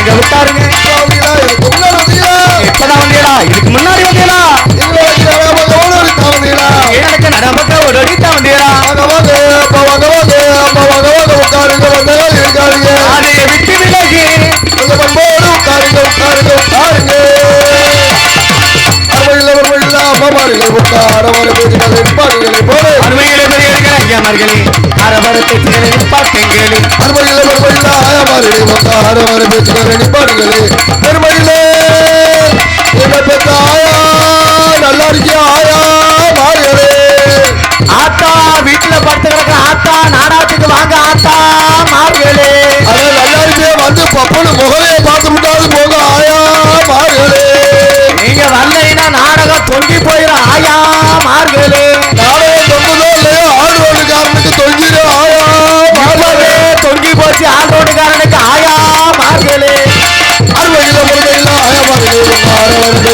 நீங்க விட்டாருங்க. இப்பதான் வந்தீங்களா? இதுக்கு முன்னாடி வந்தீங்களா? எனக்கு நடப்பக்க ஒரு அடித்தா வந்தீங்களா? அதை விட்டு விலகி நல்லா இருக்கியா ஆயா மாறுகளே ஆத்தா வீட்டுல படுத்து கிடக்க ஆத்தா நாடகத்துக்கு வாங்க ஆத்தா மாறுகளே. அதான் நல்லா இருக்கே வந்து பப்பனு முகலையை பார்த்து விட்டாது போக ஆயா மாறுகளே. நீங்க வரலைன்னா நாடகம் தொங்கி போயிடும் ஆயா மாறுகளே. நாடகம் தொங்குதோ இல்லையோ ஆடுவோடுக்காரனுக்கு தொங்கிடு ஆயா மாறுகளே. தொங்கி போச்சு ஆண்டோடுக்காரனுக்கு ஆயா மாறுகளே. அறுவையில முருகையில ஆயா மாறுகளே.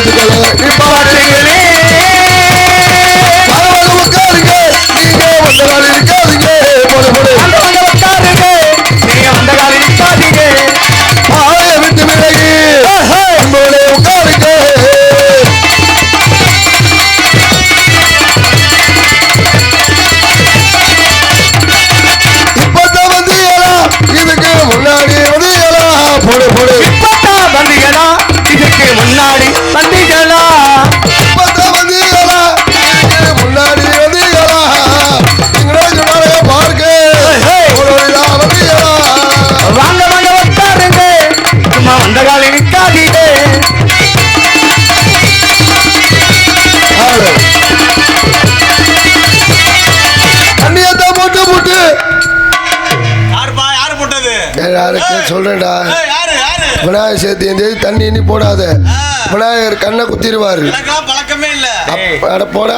சொல்றேன்டா விநாயகர் சேர்த்து தண்ணி இனி போடாத. விநாயகர் கண்ணை குத்திடுவாரு. போட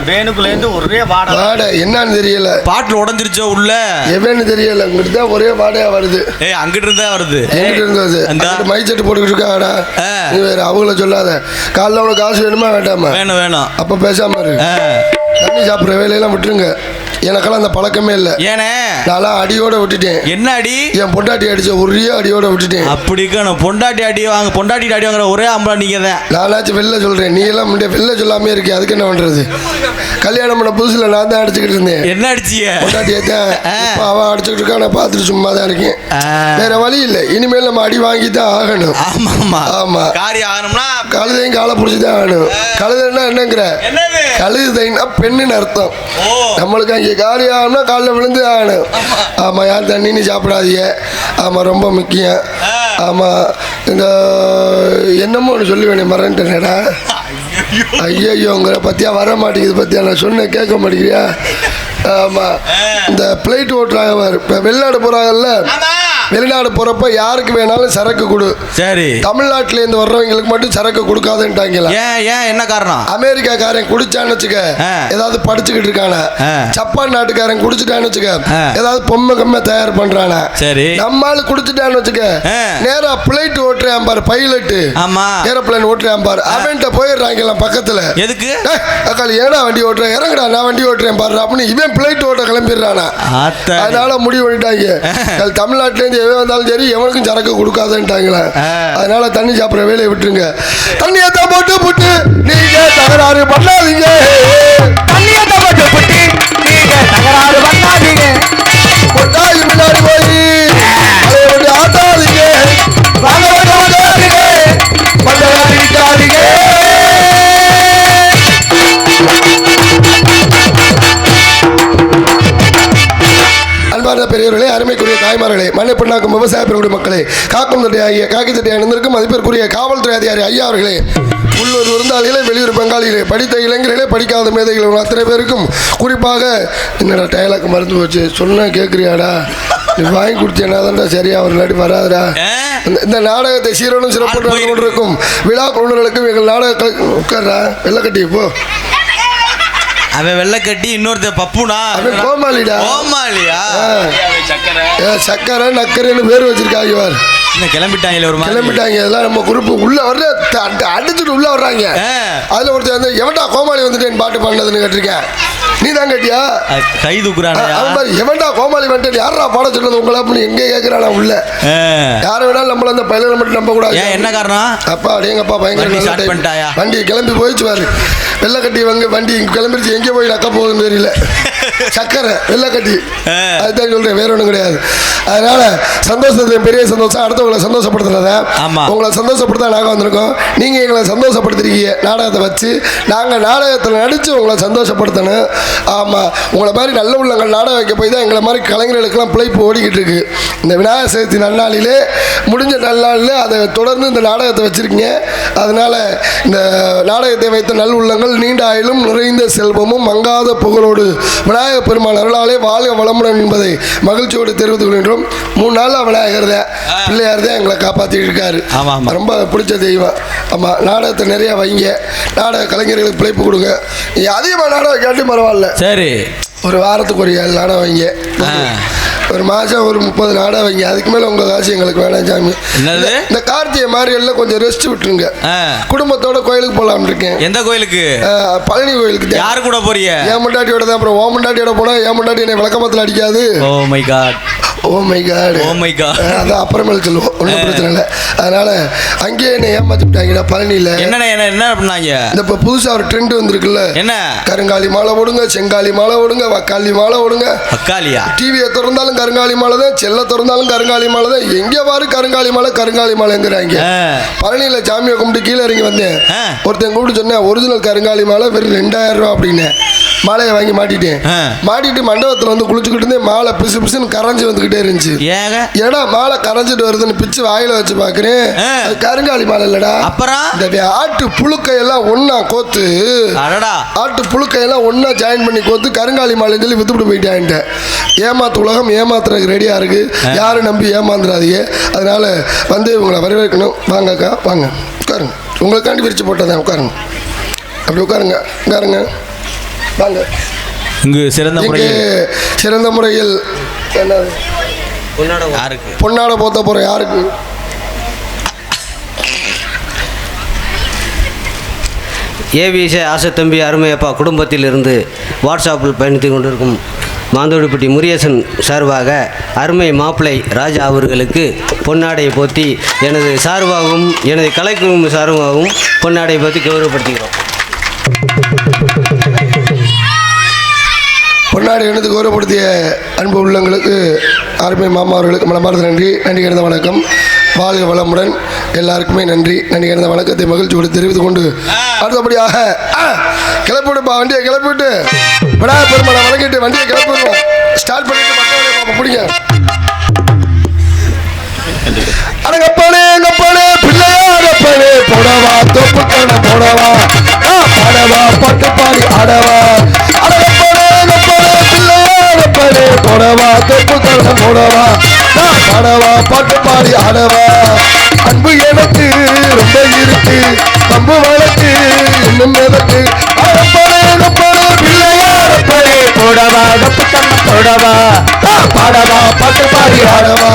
வேணுக்குள்ள இருந்து ஒரே வாடை என்னன்னு தெரியல. பாட்டில் உடஞ்சிருச்சோ உள்ள எவன்னு தெரியல. இங்கிட்டு தான் ஒரே வாடையா வருது. அங்கிட்டு இருந்தா வருது. எங்கிட்டு இருந்தது மை செட்டு போட்டுக்கிட்டு இருக்காடா. நீ வேற அவங்கள சொல்லாத. காலைல உனக்கு காசு வேணுமா வேண்டாமா? வேணும் வேணும். அப்ப பேசாம இருக்கு. தண்ணி சாப்பிட்ற வேலையெல்லாம் விட்டுருங்க. எனக்கெல்லாம் அந்த பழக்கமே இல்லை. ஏனே நான் அடியோட விட்டுட்டேன். என்ன அடி? என் பொண்டாட்டி அடிச்ச ஒரே அடியோட விட்டுட்டேன். அப்படிக்கா பொண்டாட்டி அடி வாங்க பொண்டாட்டி அடி வாங்குற ஒரே ஆம்பளை நீங்க தான். நானாச்சும் வெளில சொல்றேன். நீ எல்லாம் வெளில சொல்லாமே இருக்கே. அதுக்கு என்ன பண்றது? கல்யாணம் பண்ண புதுசுல நான் தான் அடிச்சுக்கிட்டு இருந்தேன். என்ன அடிச்சிய? பொண்டாட்டியை தான். அவன் அடிச்சுக்கிட்டு இருக்கா. நான் பார்த்துட்டு சும்மா தான் இருக்கேன். வேற வழி இல்லை. இனிமேல் நம்ம அடி வாங்கி தான் ஆகணும். ஆமா ஆமா. காரியம் ஆகணும்னா கழுதையும் காலை பிடிச்சிதான் ஆகணும். கழுதைன்னா என்னங்கிற? கழுதைன்னா பெண்ணுன்னு அர்த்தம். நம்மளுக்கு அங்கே காரியம் ஆகணும்னா காலில் விழுந்து ஆகணும். ஆமாம். யார் தண்ணின்னு சாப்பிடாதீங்க. ஆமாம் ரொம்ப முக்கியம். ஆமாம். இந்த என்னமோ ஒன்று சொல்லி வேணும் மறந்துட்டேனேடா. ஐயோங்கிற பற்றியா வர மாட்டேங்குது. பற்றியா நான் சொன்னேன் கேட்க மாட்டேங்கிறியா? ஆமாம். இந்த பிளைட் ஓட்டுறாங்க. இப்போ வெளிநாடு போகிறாங்கல்ல. வெளிநாடு போறப்ப யாருக்கு வேணாலும் சரக்கு கொடு. சரி. தமிழ்நாட்டில இருந்து வர்றவங்களுக்கு மட்டும் சரக்கு கொடுக்காதுன்ட்டாங்களா? ஏன் என்ன காரணம்? அமெரிக்காக்காரன் குடிச்சான்னு வச்சுக்க ஏதாவது படிச்சுக்கிட்டு இருக்கான. ஜப்பான் நாட்டுக்காரன் குடிச்சுட்டான்னு வச்சுக்க ஏதாவது பொம்மை கம்மை தயார் பண்றானா. சரி. நம்மால குடிச்சுட்டான்னு வச்சுக்க நேரா பிளைட் ஓட்டுறான் பாரு. பைலட்டு. ஆமா. ஏரோப்ளேன் ஓட்டுறான் பாரு. அவன்கிட்ட போயிடுறாங்க பக்கத்துல. எதுக்கு? அக்காளி ஏடா வண்டி ஓட்டுற இறங்குடா நான் வண்டி ஓட்டுறேன் பாரு அப்படின்னு இவன் பிளைட் ஓட்ட கிளம்பிடுறானா. அதனால முடிவு பண்ணிட்டாங்க தமிழ்நாட்டில இருந்து எவன் வந்தாலும் சரி எவனுக்கும் சரக்கு கொடுக்காதுன்ட்டாங்களா. அதனால தண்ணி சாப்பிட்ற வேலையை விட்டுருங்க. தண்ணியை தான் போட்டு புட்டு நீங்க தகராறு பண்ணாதீங்க. தண்ணியை தான் போட்டு புட்டு நீங்க தகராறு பண்ணாதீங்க. கொட்டாயி முன்னாடி போய் அதை விட்டு ஆட்டாதீங்க. வாங்க ஆட்டாதீங்க. பண்ணாதீங்க. அன்பார்ந்த பெரியவர்களே, அருமைக்குரிய தாய்மார்களே, மண்ணை பின்னாக்கும் விவசாய பெருங்குடி மக்களே, காக்கும் தட்டையாகிய காக்கி தட்டை அணிந்திருக்கும் மதிப்பிற்குரிய காவல்துறை அதிகாரி ஐயா அவர்களே, உள்ளூர் விருந்தாளிகளே, வெளியூர் பங்காளிகளே, படித்த இளைஞர்களே, படிக்காத மேதைகள் அத்தனை பேருக்கும் குறிப்பாக என்னடா டயலாக் மறந்து போச்சு சொன்ன கேட்குறியாடா நீ வாங்கி கொடுத்தேன்னா தான்டா சரியா ஒரு நாட்டி வராதுடா. இந்த நாடகத்தை சீரோடும் சிறப்பு நடந்து கொண்டிருக்கும் விழா குழுநர்களுக்கும் எங்கள் நாடக உட்கார்றா வெள்ளை கட்டி போ. அவன் வெள்ளை கட்டி இன்னொருத்த பப்புனா அவன் கோமாளிடா. கோமாளியா? சக்கரை நக்கரைன்னு பேர் வச்சிருக்காங்க. கிளம்பிட்டாங்க ஒரு மாதிரி கிளம்பிட்டாங்க. அதெல்லாம் நம்ம குரூப் உள்ள வர்ற அடிச்சுட்டு உள்ள வர்றாங்க. அதுல ஒருத்தர் வந்து எவன்டா கோமாளி வந்துட்டேன் பாட்டு பாடினதுன்னு கேட்டிருக்கேன். நீ தான் கேட்டியா? கை தூக்குறாங்க. எவன்டா கோமாளி வந்துட்டேன் யாரா பாட சொன்னது உங்களை அப்படின்னு எங்க கேட்கிறானா உள்ள. யாரை வேணாலும் நம்மள அந்த பயில மட்டும் நம்ப கூடாது. என்ன காரணம்? அப்பா அடேங்கப்பா பயங்கர வண்டி கிளம்பி போயிடுச்சு பாரு. வெள்ளக்கட்டி வந்து வண்டி கிளம்பிடுச்சு. எங்கே போய் நக்க போகுதுன்னு தெரியல. சக்கரை வெள்ளக்கட்டி. அதுதான் சொல்றேன், வேற ஒன்றும் கிடையாது. அதனால சந்தோஷத்தை பெரிய சந்தோஷம். அடுத்தவங்களை சந்தோஷப்படுத்துறத உங்களை சந்தோஷப்படுத்த நாங்கள் வந்திருக்கோம். நீங்க எங்களை சந்தோஷப்படுத்திருக்கீங்க நாடகத்தை வச்சு. நாங்கள் நாடகத்தில் நடிச்சு உங்களை சந்தோஷப்படுத்தணும். ஆமா, உங்களை மாதிரி நல்ல உள்ளங்கள் நாடகம் வைக்க போய் தான் எங்களை மாதிரி கலைஞர்களுக்கெல்லாம் பிழைப்பு ஓடிக்கிட்டு இருக்கு. இந்த விநாயகர் சதுர்த்தி நன்னாளிலே முடிஞ்ச நல்லாளில் அதை தொடர்ந்து இந்த நாடகத்தை வச்சிருக்கீங்க. அதனால இந்த நாடகத்தை வைத்த நல் உள்ளங்கள் நீண்ட ஆயிலும் நிறைந்த செல்வமும் மங்காத புகழோடு விநாயகர் பெருமாள் அருளாலே வாழ்க வளமுடன் என்பதை மகிழ்ச்சியோடு தெரிவித்துக் கொள்கின்றோம். 3 நாள் விநாயகர் தான் பிள்ளையார் தான் எங்களை காப்பாற்றிட்டு இருக்காரு. ரொம்ப பிடிச்ச தெய்வம். ஆமாம், நாடகத்தை நிறைய வைங்க. நாடக கலைஞர்களுக்கு பிழைப்பு கொடுங்க. அதிகமாக நாடகம் கேட்டு பரவாயில்ல. சரி, ஒரு வாரத்துக்கு ஒரு 7 நாடகம் வைங்க. ஒரு மாதம் ஒரு 30 நாடகம் வைங்க. அதுக்கு மேலே உங்கள் காசு எங்களுக்கு வேணாம் சாமி. இந்த கார்த்திகை மாதிரி எல்லாம் கொஞ்சம் ரெஸ்ட் விட்டுருங்க. குடும்பத்தோட கோயிலுக்கு போகலாம்னு இருக்கேன். எந்த கோயிலுக்கு? பழனி கோயிலுக்கு. யாரு கூட போறீங்க? என் முண்டாட்டியோட தான். அப்புறம் ஓ முண்டாட்டியோட போனா என் முண்டாட்டி என்னை விளக்கமத்தில் அடிக்காது. Oh my God, oh my God, oh my God. அதான் அப்புறமேல சொல்லுவோம், ஒன்றும் பிரச்சனை இல்லை. அதனால அங்கேயே என்னை ஏமாத்தி விட்டாங்கடா பழனியில். என்ன பண்ணாங்க? இந்த இப்போ புதுசாக ஒரு ட்ரெண்ட் வந்துருக்குல்ல. என்ன? கருங்காலி மாலை ஓடுங்க, செங்காலி மாலை ஓடுங்க, வக்காளி மாலை ஓடுங்க. வக்காலியா? டிவியை திறந்தாலும் கருங்காலி மாலை தான், செல்ல திறந்தாலும் கருங்காலி மாலை தான். எங்கே பாரு கருங்காலி மாலைங்கிறாங்க. பழனியில் சாமியை கும்பிட்டு கீழே இறங்கி வந்தேன். ஒருத்தன் கூப்பிட்டு சொன்னேன், ஒரிஜினல் கருங்காலி மாலை வெறும் 2000 ரூபா அப்படின்னு. மாலையை வாங்கி மாட்டிட்டேன். மாட்டிட்டு மண்டபத்தில் வந்து குளிச்சுக்கிட்டு இருந்தேன். மாலை பிசு பிசுன்னு கரைஞ்சி வந்துகிட்டே இருந்துச்சு. ஏடா மாலை கரைஞ்சிட்டு வருதுன்னு பிச்சு வாயில வச்சு பாக்குறேன். அது கருங்காலி மாலை இல்லடா. அப்புறம் இந்த ஆட்டு புழுக்கையெல்லாம் ஒன்னா கோத்து, ஆட்டு புழுக்கையெல்லாம் ஒன்னா ஜாயின் பண்ணி கோத்து கருங்காலி மாலைன்னு சொல்லி வித்துவிட்டு போயிட்டான்ட்ட. ஏமாத்து உலகம் ஏமாத்துறதுக்கு ரெடியா இருக்கு. யாரும் நம்பி ஏமாந்துடாதீங்க. அதனால வந்து உங்களை வரவேற்கணும். வாங்கக்கா வாங்க உட்காருங்க. உங்களுக்காண்டி விரிச்சு போட்டதான் உட்காருங்க. அப்படி உட்காருங்க உட்காருங்க வாங்க. இங்கு சிறந்த முறையில் பொன்னாட போத்த போற யாருக்கு? ஏவிஎஸ் ஆசத்தம்பி அருமையப்பா குடும்பத்தில் இருந்து வாட்ஸ்அப்பில் பயணித்து கொண்டிருக்கும் மாந்தோடிப்பட்டி முருகேசன் சார்பாக அருமை மாப்பிள்ளை ராஜா அவர்களுக்கு பொன்னாடையை போற்றி எனது சார்பாகவும் எனது கலைக்குழு சார்பாகவும் பொன்னாடையை போற்றி கௌரவப்படுத்துகிறோம். பொன்னாடி எடுத்து கௌரவப்படுத்திய அன்பு உள்ளங்களுக்கு அருமை மாமா அவர்களுக்கு மனமார்ந்த நன்றி. நன்றி கிடந்த வணக்கம். வாழ்க வளமுடன். எல்லாருக்குமே நன்றி. நன்றி கிடந்த வணக்கத்தை மகிழ்ச்சியோடு தெரிவித்துக் கொண்டு அடுத்தபடியாக கிளப்பிவிடுப்பா, வண்டியை கிளப்பிவிட்டு விநாயகர் பெருமாளை வணங்கிட்டு வண்டியை கிளப்பிடுவோம். ஸ்டார்ட் பண்ணிட்டு மக்கள் பிடிங்க. அடங்கப்பானே எங்கப்பானே பிள்ளையாரப்பானே போடவா தொப்புக்கான போடவா பாடவா பாட்டு பாடி ஆடவா. அடங்கப்பானே எங்கப்பானே பிள்ளையாரப்பானே போடவா தொப்புக்கான போடவா பாடவா பாட்டு பாடி ஆடவா. அன்பு எனக்கு ரொம்ப இருக்கு, பம்பு வழக்கு இன்னும் எதற்கு. அடங்கப்பானே எங்கப்பானே பிள்ளையாரப்பானே போடவா தொப்புக்கான போடவா பாடவா பாட்டு பாடி ஆடவா.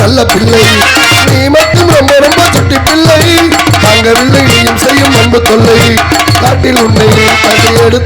நல்ல பிள்ளை நீ மட்டும் ரொம்ப ரொம்ப சுட்டி பிள்ளை. தாங்கவில்லை நீயும் செய்யும் அன்பு தொல்லை. காட்டில் உன்னை கட்டி எடுத்து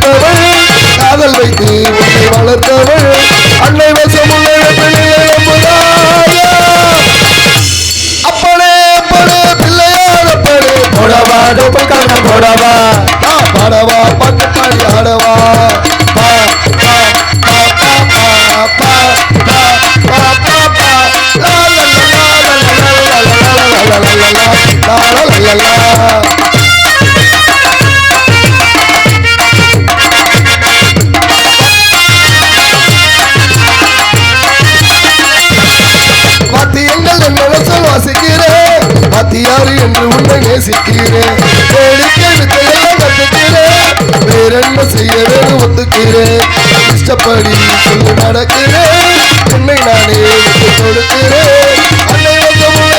ஒத்துக்கிறேன் இஷ்டப்படி சொல்லி நடக்கிறேன் என்னை நானே விட்டு கொடுக்கிறேன் அன்னை வந்த முளை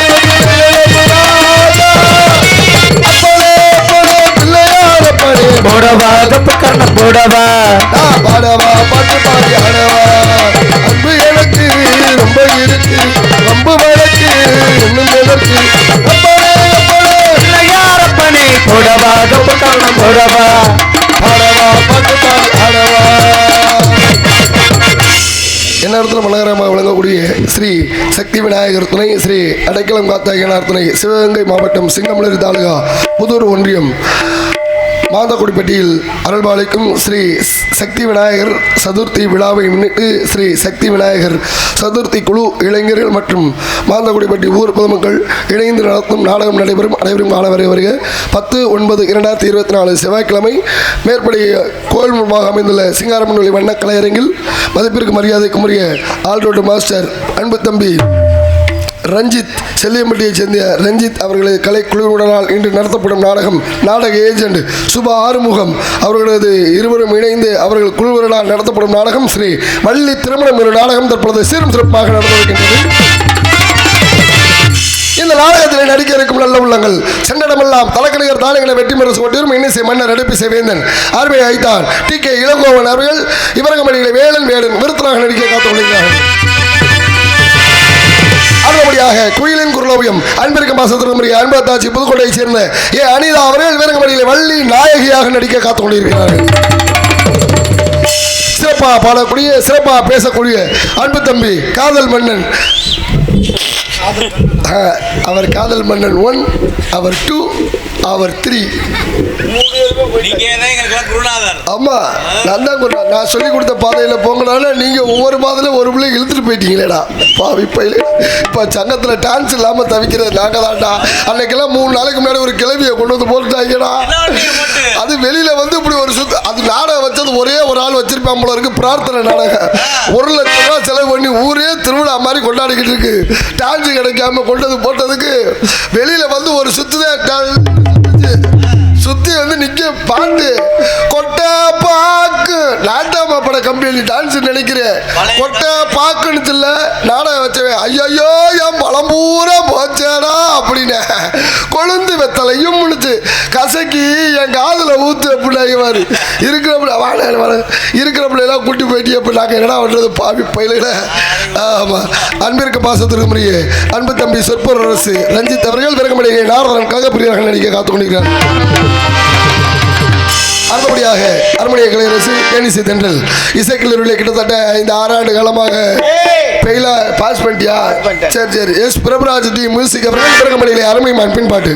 போடவா கப்பு கண்ண போடவா பாடவா பாட்டு பாடி ஆடவா அன்பு எனக்கு ரொம்ப இருக்கு ரொம்ப வழக்கு இன்னும் எதற்கு யாரப்பனே போடவா கப்பு கண்ண போடவா பாடவா பாட்டு பாடி ஆடவா. என்ன இடத்துல மனகரமாக விளங்கக்கூடிய ஸ்ரீ சக்தி விநாயகர் துணை ஸ்ரீ அடைக்கலம் காத்தாயனார் துணை சிவகங்கை மாவட்டம் சிங்கமலரி தாலுகா புதூர் ஒன்றியம் மாந்தக்குடிப்பட்டியில் அருள்பாலிக்கும் ஸ்ரீ சக்தி விநாயகர் சதுர்த்தி விழாவை முன்னிட்டு ஸ்ரீ சக்தி விநாயகர் சதுர்த்தி குழு இளைஞர்கள் மற்றும் மாந்தக்குடிப்பட்டி ஊர் பொதுமக்கள் இணைந்து நடத்தும் நாடகம் நடைபெறும். அனைவரும் காண வருக 10/9/2024 செவ்வாய்க்கிழமை மேற்படி கோயில் முன்பாக அமைந்துள்ள சிங்காரமன்வெளி வண்ண கலையரங்கில் மதிப்பிற்கு மரியாதைக்குரிய ஆல்ரோடு மாஸ்டர் அன்பு தம்பி ரஞ்சித் செல்லியம்பட்டியைச் சேர்ந்த ரஞ்சித் அவர்களது கலைக்குழுவினரால் இன்று நடத்தப்படும் நாடகம் நாடக ஏஜென்ட் சுபா ஆறுமுகம் அவர்களது இருவரும் இணைந்து அவர்கள் குழுவினரால் நடத்தப்படும் நாடகம் ஸ்ரீ வள்ளி திருமணம் என்ற நாடகம் தற்பொழுது சீரும் சிறப்பாக நடந்து வருகின்றது. இந்த நாடகத்தில் நடிக்க இருக்கும் நல்ல உள்ளங்கள் சென்றடமெல்லாம் தலக்கணிகர் தானங்களை வெற்றி மரசு கொண்டிரும் இன்னிசை மன்னர் நடிப்பிசை வேந்தன் ஆர்மை ஐத்தான் TK இளங்கோவன் அவர்கள் இவரகமணிகளை வேலன் வேடன் விருத்தராக நடிக்க காத்துக்கொள்கிறார்கள். அடுத்தபடியாக குயிலின் குரலோவியம் அன்பிற்கும் பாசத்திற்கும் அன்பத்தாட்சி புதுக்கோட்டையை சேர்ந்த அனிதா அவர்கள் வீரகமணியில் வள்ளி நாயகியாக நடிக்க காத்துக் கொண்டிருக்கிறார்கள். சிறப்பாக பாடக்கூடிய சிறப்பாக பேசக்கூடிய அன்பு தம்பி காதல் மன்னன் அவர் காதல் மன்னன் 1 அவர் 2 அவர் 3 ஆமா நான் தான் நான் சொல்லி கொடுத்த பாதையில போங்கனால நீங்க ஒவ்வொரு பாதையில ஒரு பிள்ளை இழுத்துட்டு போயிட்டீங்களேடா இப்ப சங்கத்துல டான்ஸ் இல்லாம தவிக்கிறது நாங்க தான்டா. அன்னைக்கெல்லாம் 3 நாளைக்கு முன்னாடி ஒரு கிளவியை கொண்டு வந்து போட்டுட்டாங்கடா. அது வெளியில வந்து இப்படி ஒரு சுத்து அது நாடகம் வச்சது ஒரே ஒரு ஆள் வச்சிருப்பான் போல இருக்கு. பிரார்த்தனை நாடகம் 1 லட்சம் ரூபாய் செலவு பண்ணி ஊரே திருவிழா மாதிரி கொண்டாடிக்கிட்டு இருக்கு. டான்ஸ் கிடைக்காம கொண்டது போட்டதுக்கு வெளியில வந்து ஒரு சுத்தி வந்து நிக்க பாட்டு கொட்டை பாக்கு நாட்டாமா பட கம்பெனி டான்ஸ் நினைக்கிறேன். கொட்டை பாக்குன்னு சொல்ல நாடகம் வச்சவன் ஐயோ என் பழம் பூரா போச்சேடா அப்படின்னு கொழுந்து வெத்தலையும் முடிச்சு கசக்கி என் காதுல ஊத்து அப்படின்னாங்க இருக்கிற பிள்ளைலாம் கூட்டி போயிட்டு அப்படி நாங்கள் என்னடா பண்றது பாவி பயில. ஆமா அன்பிற்கு பாசத்திற்கு முறையே அன்பு தம்பி சொற்பொரு அரசு ரஞ்சித் அவர்கள் விரகமடையை நாரதனுக்காக பிரியர்கள் நடிக்க காத்துக் கொண்டிருக்கிறார். அடுத்தபடியாக அரண்மனை கலையரசு தேனிசை தென்றல் இசைக்கல்லூரில் கிட்டத்தட்ட 5-6 ஆண்டு காலமாக பெயிலா பாஸ் பண்ணிட்டியா? சரி எஸ் பிரபுராஜ் டி மியூசிக் அவர்கள் விரகமடையிலே அருமை பின்பாட்டு